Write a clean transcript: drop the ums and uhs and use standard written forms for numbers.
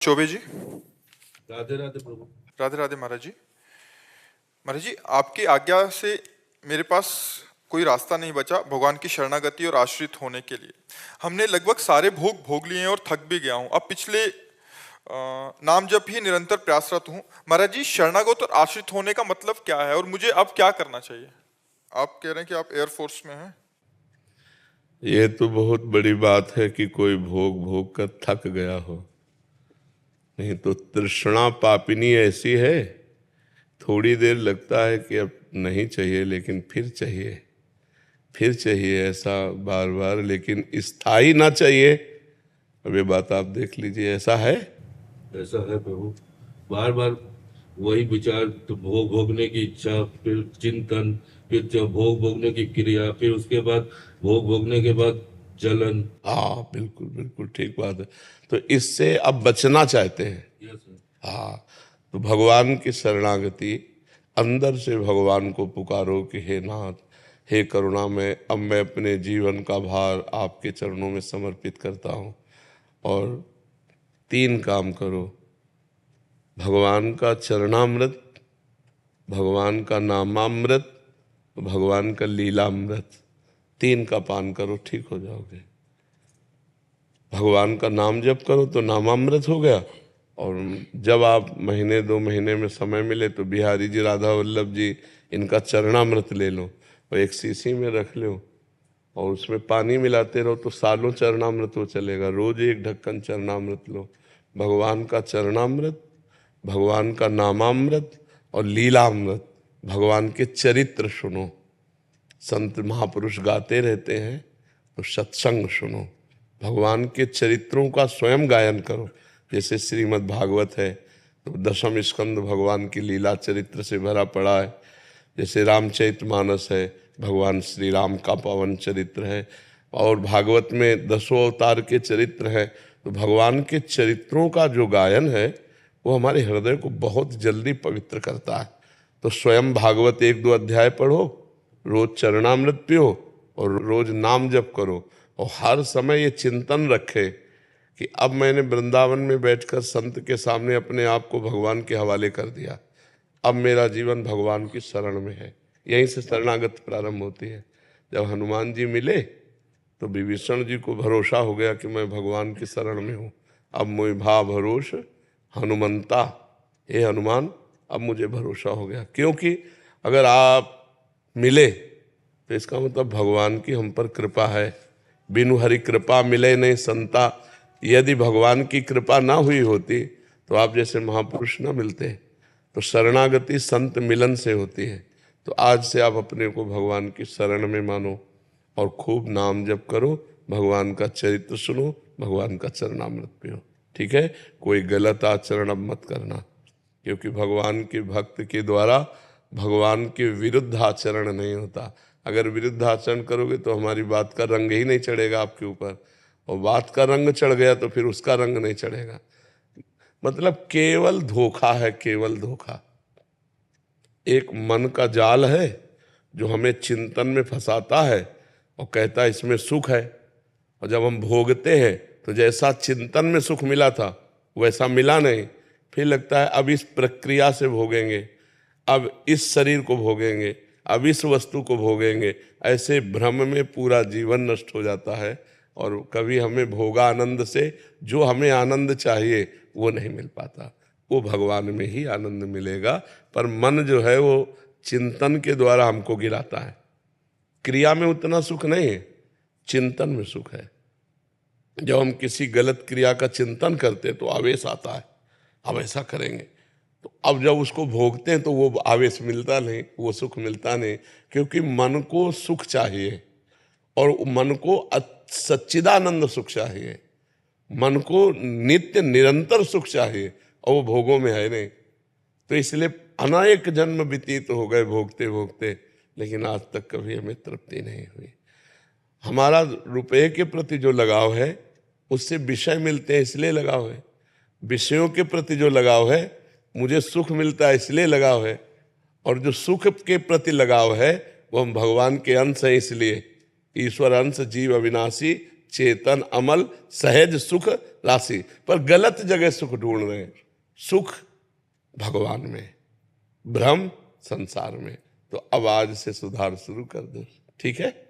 चौबे जी। राधे राधे प्रभु। राधे राधे महाराज जी। महाराज जी, आपकी आज्ञा से मेरे पास कोई रास्ता नहीं बचा भगवान की शरणागति और आश्रित होने के लिए। हमने लगभग सारे भोग भोग लिए हैं और थक भी गया हूं। अब पिछले नाम जप ही निरंतर प्रयासरत हूं। महाराज जी, शरणागत और आश्रित होने का मतलब क्या है और मुझे अब क्या करना चाहिए? आप कह रहे हैं कि आप एयरफोर्स में हैं। ये तो बहुत बड़ी बात है कि कोई भोग भोग कर थक गया हो। नहीं तो तृष्णा पापिनी ऐसी है, थोड़ी देर लगता है कि अब नहीं चाहिए, लेकिन फिर चाहिए, फिर चाहिए, ऐसा बार बार, लेकिन स्थायी ना चाहिए। अब ये बात आप देख लीजिए, ऐसा है। ऐसा है प्रभु। बार बार वही विचार, तो भोग भोगने की इच्छा, फिर चिंतन, फिर जब भोग भोगने की क्रिया, फिर उसके बाद भोग भोगने के बाद जलन। हाँ, बिल्कुल बिल्कुल ठीक बात है। तो इससे अब बचना चाहते हैं। Yes sir. हाँ, तो भगवान की शरणागति, अंदर से भगवान को पुकारो कि हे नाथ, हे करुणा में, अब मैं अपने जीवन का भार आपके चरणों में समर्पित करता हूँ। और 3 काम करो: भगवान का चरणामृत, भगवान का नामामृत, भगवान का लीलामृत, 3 का पान करो, ठीक हो जाओगे। भगवान का नाम जप करो तो नामामृत हो गया। और जब आप महीने 2 महीने में समय मिले तो बिहारी जी, राधा वल्लभ जी, इनका चरणामृत ले लो और एक शीशी में रख लो और उसमें पानी मिलाते रहो तो सालों चरणामृत वो चलेगा। रोज 1 ढक्कन चरणामृत लो। भगवान का चरणामृत, भगवान का नामामृत और लीलामृत, भगवान के चरित्र सुनो। संत महापुरुष गाते रहते हैं तो सत्संग सुनो, भगवान के चरित्रों का स्वयं गायन करो। जैसे श्रीमद् भागवत है तो 10वें स्कंद भगवान की लीला चरित्र से भरा पड़ा है। जैसे रामचरितमानस है, भगवान श्री राम का पावन चरित्र है। और भागवत में 10 अवतार के चरित्र हैं। तो भगवान के चरित्रों का जो गायन है वो हमारे हृदय को बहुत जल्दी पवित्र करता है। तो स्वयं भागवत 1-2 अध्याय पढ़ो, रोज चरणामृत पियो और रोज नाम जप करो। और हर समय ये चिंतन रखे कि अब मैंने वृंदावन में बैठकर संत के सामने अपने आप को भगवान के हवाले कर दिया, अब मेरा जीवन भगवान की शरण में है। यहीं से शरणागत प्रारंभ होती है। जब हनुमान जी मिले तो विभीषण जी को भरोसा हो गया कि मैं भगवान की शरण में हूँ। अब मोहि भा भरोस हनुमंता, हे हनुमान, अब मुझे भरोसा हो गया। क्योंकि अगर आप मिले तो इसका मतलब भगवान की हम पर कृपा है। बिनु हरि कृपा मिले नहीं संता। यदि भगवान की कृपा ना हुई होती तो आप जैसे महापुरुष ना मिलते। तो शरणागति संत मिलन से होती है। तो आज से आप अपने को भगवान की शरण में मानो और खूब नाम जप करो, भगवान का चरित्र सुनो, भगवान का चरणामृत पियो। ठीक है? कोई गलत आचरण अब मत करना, क्योंकि भगवान के भक्त के द्वारा भगवान के विरुद्ध आचरण नहीं होता। अगर विरुद्ध आचरण करोगे तो हमारी बात का रंग ही नहीं चढ़ेगा आपके ऊपर, और बात का रंग चढ़ गया तो फिर उसका रंग नहीं चढ़ेगा। मतलब केवल धोखा है, केवल धोखा। एक मन का जाल है जो हमें चिंतन में फंसाता है और कहता है इसमें सुख है, और जब हम भोगते हैं तो जैसा चिंतन में सुख मिला था वैसा मिला नहीं। फिर लगता है अब इस प्रक्रिया से भोगेंगे, अब इस शरीर को भोगेंगे, अब इस वस्तु को भोगेंगे। ऐसे भ्रम में पूरा जीवन नष्ट हो जाता है और कभी हमें भोगा आनंद से जो हमें आनंद चाहिए वो नहीं मिल पाता। वो भगवान में ही आनंद मिलेगा। पर मन जो है वो चिंतन के द्वारा हमको गिराता है। क्रिया में उतना सुख नहीं है, चिंतन में सुख है। जब हम किसी गलत क्रिया का चिंतन करते हैं तो आवेश आता है, अब ऐसा करेंगे। तो अब जब उसको भोगते हैं तो वो आवेश मिलता नहीं, वो सुख मिलता नहीं, क्योंकि मन को सुख चाहिए और मन को सच्चिदानंद सुख चाहिए, मन को नित्य निरंतर सुख चाहिए, और वो भोगों में है नहीं। तो इसलिए अनेक जन्म व्यतीत हो गए भोगते भोगते, लेकिन आज तक कभी हमें तृप्ति नहीं हुई। हमारा रुपये के प्रति जो लगाव है उससे विषय मिलते हैं इसलिए लगाव है। विषयों के प्रति जो लगाव है, मुझे सुख मिलता है इसलिए लगाव है। और जो सुख के प्रति लगाव है वो हम भगवान के अंश हैं, इसलिए ईश्वर अंश जीव अविनाशी चेतन अमल सहज सुख राशि, पर गलत जगह सुख ढूंढ रहे हैं। सुख भगवान में, भ्रम संसार में। तो अब आज से सुधार शुरू कर दो, ठीक है।